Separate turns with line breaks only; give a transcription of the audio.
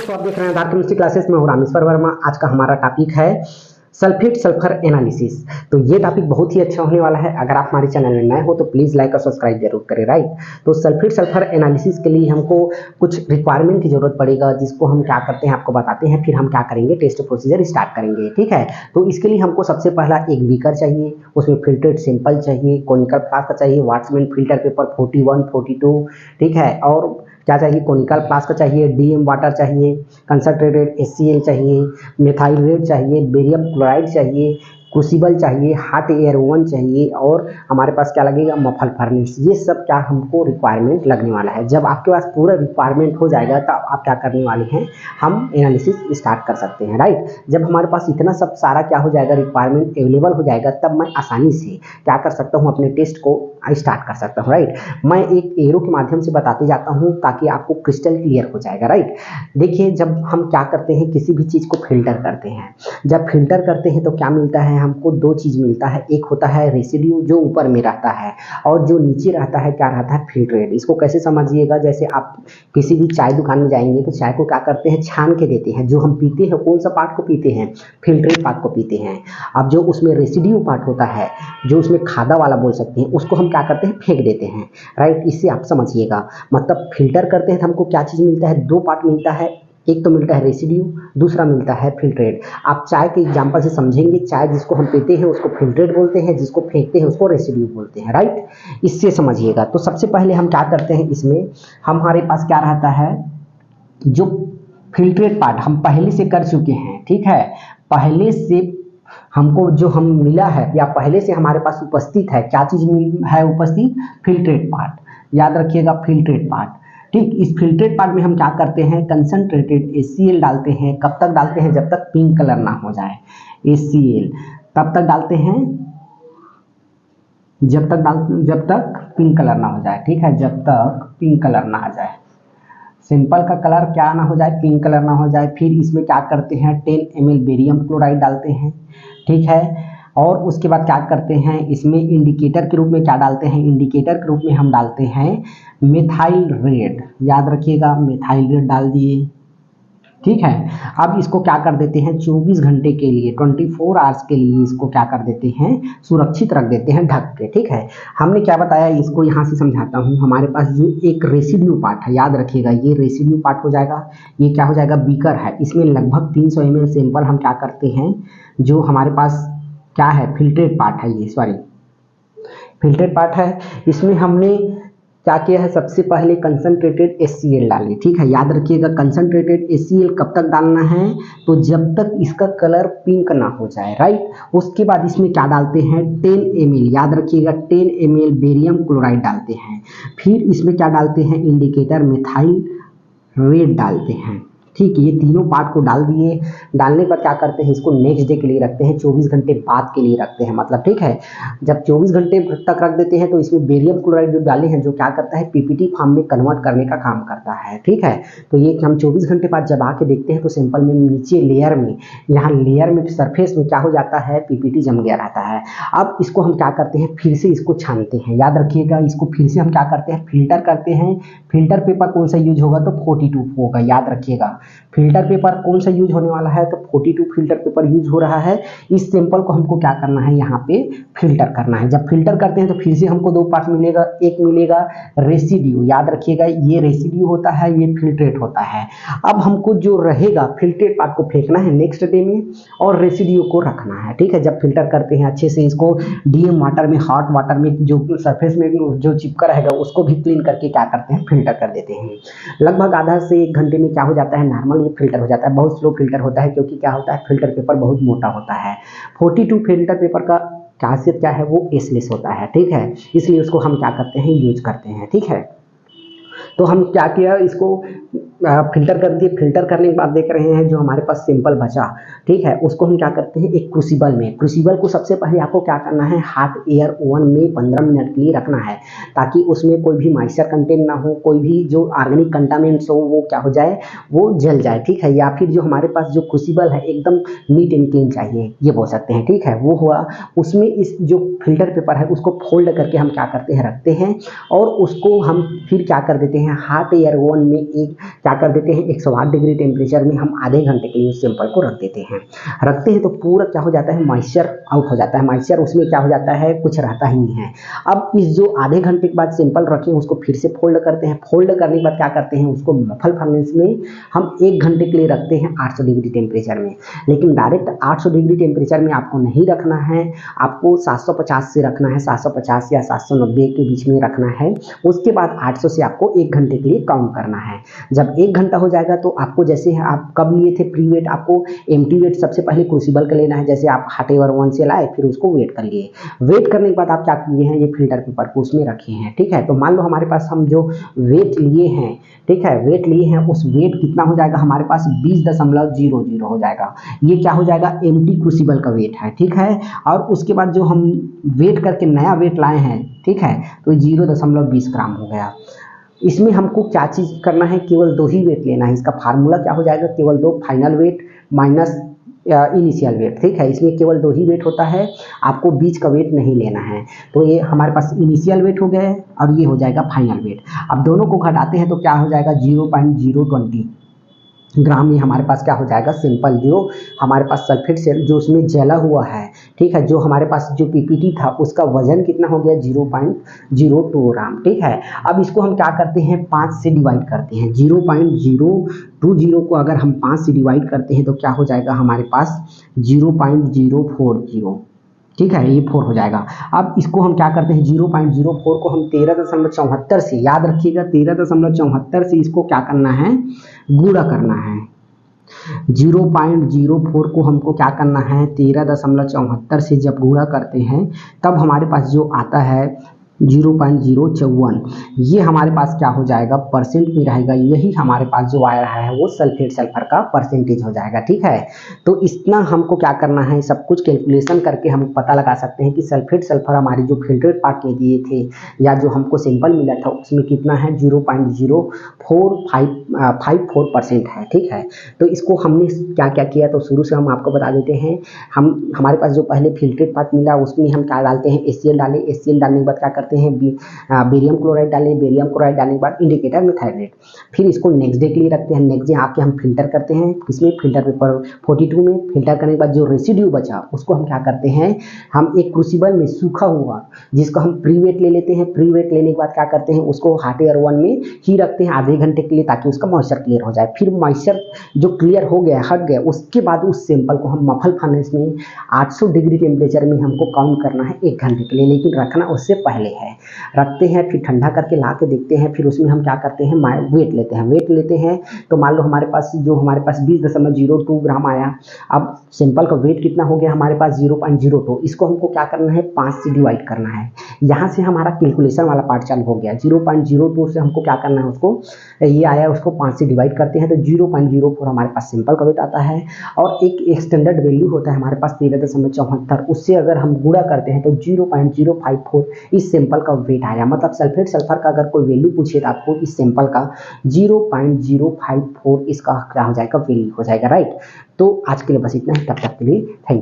दोस्तों, आप देख रहे हैं आधार केमिस्ट्री क्लासेस में हूं रामेश्वर वर्मा। आज का हमारा टॉपिक है सल्फेट सल्फर एनालिसिस। तो ये टॉपिक बहुत ही अच्छा होने वाला है। अगर आप हमारे चैनल में नए हो तो प्लीज़ लाइक और सब्सक्राइब जरूर करें। राइट, तो सल्फेट सल्फर एनालिसिस के लिए हमको कुछ रिक्वायरमेंट की जरूरत पड़ेगा, जिसको हम क्या करते हैं आपको बताते हैं, फिर हम क्या करेंगे, टेस्ट प्रोसीजर स्टार्ट करेंगे। ठीक है, तो इसके लिए हमको सबसे पहला एक बीकर चाहिए, उसमें फिल्टर्ड सैंपल चाहिए, कोनिकल फ्लास्क चाहिए, वाटरमैन फिल्टर पेपर 41, 42। ठीक है, और क्या चाहिए, कोनिकल फ्लास्क चाहिए, डीएम वाटर चाहिए, कंसंट्रेटेड HCl चाहिए, मेथाइल रेड चाहिए, बेरियम क्लोराइड चाहिए, क्रूसिबल चाहिए, हॉट एयर ओवन चाहिए, और हमारे पास क्या लगेगा, मफल फर्नेस। ये सब क्या हमको रिक्वायरमेंट लगने वाला है। जब आपके पास पूरा रिक्वायरमेंट हो जाएगा तब आप क्या करने वाले हैं, हम एनालिसिस स्टार्ट कर सकते हैं। राइट, जब हमारे पास इतना सब सारा क्या हो जाएगा, रिक्वायरमेंट अवेलेबल हो जाएगा, तब मैं आसानी से क्या कर सकता हूँ, अपने टेस्ट को स्टार्ट कर सकता हूँ। राइट, मैं एक एरो के माध्यम से बताते जाता हूँ ताकि आपको क्रिस्टल क्लियर हो जाएगा। राइट, देखिए, जब हम क्या करते हैं, किसी भी चीज़ को फिल्टर करते हैं, जब फिल्टर करते हैं तो क्या मिलता है, हमको दो चीज़ मिलता है। एक होता है रेसिड्यू जो ऊपर में रहता है, और जो नीचे रहता है क्या रहता है, फिल्ट्रेट। इसको कैसे समझिएगा, जैसे आप किसी भी चाय दुकान में जाएंगे तो चाय को क्या करते हैं, छान के देते हैं। जो हम पीते हैं कौन सा पार्ट को पीते हैं, फिल्ट्रेट पार्ट को पीते हैं। अब जो उसमें रेसिड्यू पार्ट होता है, जो उसमें खादा वाला बोल सकते हैं, उसको हम क्या करते हैं, फेंक देते हैं। राइट, इससे आप समझिएगा, मतलब फिल्टर करते हैं तो हमको क्या चीज़ मिलता है, दो पार्ट मिलता है। एक तो मिलता है रेसिड्यू, दूसरा मिलता है फिल्ट्रेट। आप चाय के एग्जांपल से समझेंगे, चाय जिसको हम पीते हैं उसको फिल्ट्रेट बोलते हैं, जिसको फेंकते हैं उसको रेसिड्यू बोलते हैं। राइट, इससे समझिएगा। तो सबसे पहले हम क्या करते हैं, इसमें हमारे पास क्या रहता है, जो फिल्ट्रेट पार्ट हम पहले से कर चुके हैं। ठीक है, पहले से हमको जो हम मिला है या पहले से हमारे पास उपस्थित है, क्या चीज़ है उपस्थित, फिल्ट्रेट पार्ट। याद रखिएगा, फिल्ट्रेट पार्ट। ठीक, इस फिल्ट्रेट पार्ट में हम क्या करते हैं, कंसंट्रेटेड HCl डालते हैं। कब तक डालते हैं, जब तक पिंक कलर ना हो जाए। HCl तब तक डालते हैं जब तक पिंक कलर ना हो जाए। ठीक है, जब तक पिंक कलर ना आ जाए, सिंपल का कलर क्या ना हो जाए, पिंक कलर ना हो जाए। फिर इसमें क्या करते हैं, 10 ml बेरियम क्लोराइड डालते हैं। ठीक है, और उसके बाद क्या करते हैं, इसमें इंडिकेटर के रूप में क्या डालते हैं, इंडिकेटर के रूप में हम डालते हैं मेथाइल रेड। याद रखिएगा, मेथाइल रेड डाल दिए। ठीक है, अब इसको क्या कर देते हैं, 24 घंटे के लिए, 24 आवर्स के लिए इसको क्या कर देते हैं, सुरक्षित रख देते हैं ढक के। ठीक है, हमने क्या बताया, इसको यहाँ से समझाता हूँ। हमारे पास जो एक रेसिड्यू पार्ट है, याद रखिएगा, ये रेसिड्यू पार्ट हो जाएगा। ये क्या हो जाएगा, बीकर है। इसमें लगभग 300 ml सैंपल हम क्या करते हैं, जो हमारे पास क्या है, फिल्ट्रेट पार्ट है, ये सॉरी फिल्ट्रेट पार्ट है। इसमें हमने क्या किया है, सबसे पहले कंसंट्रेटेड HCl डाली। ठीक है, याद रखिएगा, कंसंट्रेटेड HCl कब तक डालना है, तो जब तक इसका कलर पिंक ना हो जाए। राइट, उसके बाद इसमें क्या डालते हैं, 10 ml, याद रखिएगा, 10 ml बेरियम क्लोराइड डालते हैं। फिर इसमें क्या डालते हैं, इंडिकेटर मेथाइल रेड डालते हैं। ठीक, ये तीनों पार्ट को डाल दिए। डालने पर क्या करते हैं, इसको नेक्स्ट डे के लिए रखते हैं, 24 घंटे बाद के लिए रखते हैं। मतलब ठीक है, जब 24 घंटे तक रख देते हैं तो इसमें बेरियम क्लोराइड जो डाले हैं, जो क्या करता है, PPT फॉर्म में कन्वर्ट करने का काम करता है। ठीक है, तो ये हम 24 घंटे बाद जब आके देखते हैं तो सैंपल में नीचे लेयर में, यहाँ लेयर में सरफेस में क्या हो जाता है, PPT जम गया रहता है। अब इसको हम क्या करते हैं, फिर से इसको छानते हैं। याद रखिएगा, इसको फिर से हम क्या करते हैं, फिल्टर करते हैं। फिल्टर पेपर कौन सा यूज होगा, तो 42 होगा। याद रखिएगा, फिल्टर पेपर कौन सा यूज होने वाला है, तो 42 फिल्टर पेपर यूज हो रहा है। इस सैंपल को हमको क्या करना है, यहाँ पे फिल्टर करना है। जब फिल्टर करते हैं तो फिर से हमको दो पार्ट मिलेगा। एक मिलेगा रेसिड्यू, याद रखिएगा, ये रेसिड्यू होता है, ये फिल्ट्रेट होता है। अब हमको जो रहेगा, फिल्ट्रेट पार्ट को फेंकना है नेक्स्ट डे में, और रेसिड्यू को रखना है। ठीक है, जब फिल्टर करते हैं अच्छे से, इसको डीएम वाटर में, हॉट वाटर में, जो सरफेस में जो चिपका रहेगा उसको भी क्लीन करके क्या करते हैं, फिल्टर कर देते हैं। लगभग आधा से 1 घंटे में क्या हो जाता है, नॉर्मल ये फिल्टर हो जाता है। बहुत स्लो फिल्टर होता है, क्योंकि क्या होता है, फिल्टर पेपर बहुत मोटा होता है। 42 फिल्टर पेपर का खासियत क्या है, वो एसलेस होता है। ठीक है, इसलिए उसको हम क्या करते हैं, यूज करते हैं। ठीक है, तो हम क्या किया, इसको फिल्टर कर दिए। फिल्टर करने के बाद देख रहे हैं जो हमारे पास सैंपल बचा, ठीक है, उसको हम क्या करते हैं, एक क्रूसिबल में, क्रूसिबल को सबसे पहले आपको क्या करना है, हॉट एयर ओवन में 15 मिनट के लिए रखना है, ताकि उसमें कोई भी मॉइस्चर कंटेंट ना हो, कोई भी जो ऑर्गेनिक कंटामिनेंट्स हो वो क्या हो जाए, वो जल जाए। ठीक है, या फिर जो हमारे पास जो क्रूसिबल है एकदम नीट एंड क्लीन चाहिए, ये बोल सकते हैं। ठीक है, वो हुआ। उसमें इस जो फिल्टर पेपर है उसको फोल्ड करके हम क्या करते हैं, रखते हैं, और उसको हम फिर क्या कर देते हैं, हैं हॉट एयर ओवन में एक क्या कर देते हैं 108 डिग्री टेम्परेचर में हम आधे घंटे के लिए उस सैंपल को रख देते हैं तो पूरा क्या हो जाता है मॉइस्चर आउट हो जाता है, मॉइस्चर उसमें क्या हो जाता है कुछ रहता ही नहीं है। अब इस जो आधे घंटे के बाद सैंपल रखें उसको फिर से फोल्ड करते हैं, फोल्ड करने के बाद क्या करते हैं उसको मफल फर्नेस में हम 1 घंटे के लिए रखते हैं 800 डिग्री टेम्परेचर में। लेकिन डायरेक्ट 800 डिग्री टेम्परेचर में आपको नहीं रखना है, आपको 750 से रखना है, 750 या 790 के बीच में रखना है। उसके बाद 800 से आपको 1 घंटे के लिए काउंट करना है। जब 1 घंटा हो जाएगा तो आपको जैसे आप कब लिए थे प्री वेट, आपको एम्प्टी वेट सबसे पहले क्रूसिबल का लेना है। जैसे आप हॉट एयर ओवन से लाए फिर उसको वेट कर लिए, वेट करने के बाद आप क्या किए हैं ये फिल्टर पेपर को उसमें रखे हैं, ठीक है। तो मान लो हमारे पास हम जो वेट लिए हैं, ठीक है, वेट लिए हैं, उस वेट कितना हो जाएगा हमारे पास 20.00 हो जाएगा। ये क्या हो जाएगा एम्प्टी क्रूसिबल का वेट है, ठीक है। और उसके बाद जो हम वेट करके नया वेट लाए हैं, ठीक है, तो 0.20 ग्राम हो गया। इसमें हमको क्या चीज़ करना है, केवल 2 ही वेट लेना है। इसका फार्मूला क्या हो जाएगा, केवल 2 final weight minus initial weight, ठीक है। इसमें केवल 2 ही वेट होता है, आपको बीच का वेट नहीं लेना है। तो ये हमारे पास इनिशियल वेट हो गया है और ये हो जाएगा फाइनल वेट। अब दोनों को घटाते हैं तो क्या हो जाएगा 0.020 ग्राम। ये हमारे पास क्या हो जाएगा सिंपल जो हमारे पास सल्फेट सेल जो उसमें जला हुआ है, ठीक है, जो हमारे पास जो पीपीटी था उसका वजन कितना हो गया 0.02 ग्राम, ठीक है। अब इसको हम क्या करते हैं 5 से डिवाइड करते हैं। 0.020 को अगर हम 5 से डिवाइड करते हैं तो क्या हो जाएगा हमारे पास 0.040, ठीक है, ये 4 हो जाएगा। अब इसको हम क्या करते हैं 0.04 को हम 13.74 से, याद रखिएगा 13.74 से इसको क्या करना है गुणा करना है। 0.04 को हमको क्या करना है 13.74 से जब गुणा करते हैं तब हमारे पास जो आता है 0.054, ये हमारे पास क्या हो जाएगा परसेंट में रहेगा। यही हमारे पास जो आ रहा है वो सल्फेट सल्फर का परसेंटेज हो जाएगा, ठीक है। तो इतना हमको क्या करना है, सब कुछ कैलकुलेशन करके हम पता लगा सकते हैं कि सल्फेट सल्फर हमारी जो फिल्ट्रेट पार्ट में दिए थे या जो हमको सैंपल मिला था उसमें कितना है 0.0454% है, ठीक है। तो इसको हमने क्या क्या किया तो शुरू से हम आपको बता देते हैं। हमारे पास जो पहले फिल्ट्रेट पार्ट मिला उसमें हम क्या डालते हैं HCl डालें, HCl डालने के बाद क्या करते हैं बेरियम क्लोराइड डालें, बेरियम क्लोराइड डालने के बाद इंडिकेटर मेथाइलेट। फिर इसको नेक्स्ट डे के लिए रखते हैं, नेक्स्ट डे आके हम फिल्टर करते हैं किसमें फिल्टर पेपर 42 में। फिल्टर करने के बाद जो रेसिड्यू बचा उसको हम क्या करते हैं हम एक क्रूसिबल में सूखा हुआ जिसको हम प्री वेट ले लेते हैं। प्री वेट लेने के बाद क्या करते हैं उसको हॉट एयर ओवन में ही रखते हैं आधे घंटे के लिए ताकि उसका मॉइस्चर क्लियर हो जाए। फिर मॉइस्चर जो क्लियर हो गया हट गया उसके बाद उस सैंपल को हम मफल फर्नेस में 800 डिग्री टेम्परेचर में हमको काउंट करना है 1 घंटे के लिए, लेकिन रखना उससे पहले है। रखते हैं फिर ठंडा करके ला के देखते हैं, फिर उसमें हम क्या करते हैं वेट लेते हैं। वेट लेते हैं तो मान लो हमारे पास 20.02 ग्राम आया। अब सैंपल का वेट कितना हो गया हमारे पास 0.02। इसको हमको क्या करना है 5 से डिवाइड करना है। यहाँ से हमारा कैलकुलेशन वाला पार्ट चालू हो गया। 0.02 से हमको क्या करना है उसको ये आया उसको 5 से डिवाइड करते हैं तो 0.04 हमारे पास सैंपल का वेट आता है। और एक स्टैंडर्ड वैल्यू होता है हमारे पास 13.74, उससे अगर हम गुणा करते हैं तो 0.054 इस सैंपल का वेट आया। मतलब सल्फेट सल्फर का अगर कोई वैल्यू पूछे तो आपको इस सैंपल का 0.054 इसका क्या हो जाएगा वैल्यू हो जाएगा, राइट। तो आज के लिए बस इतना ही, तब तक के लिए थैंक यू।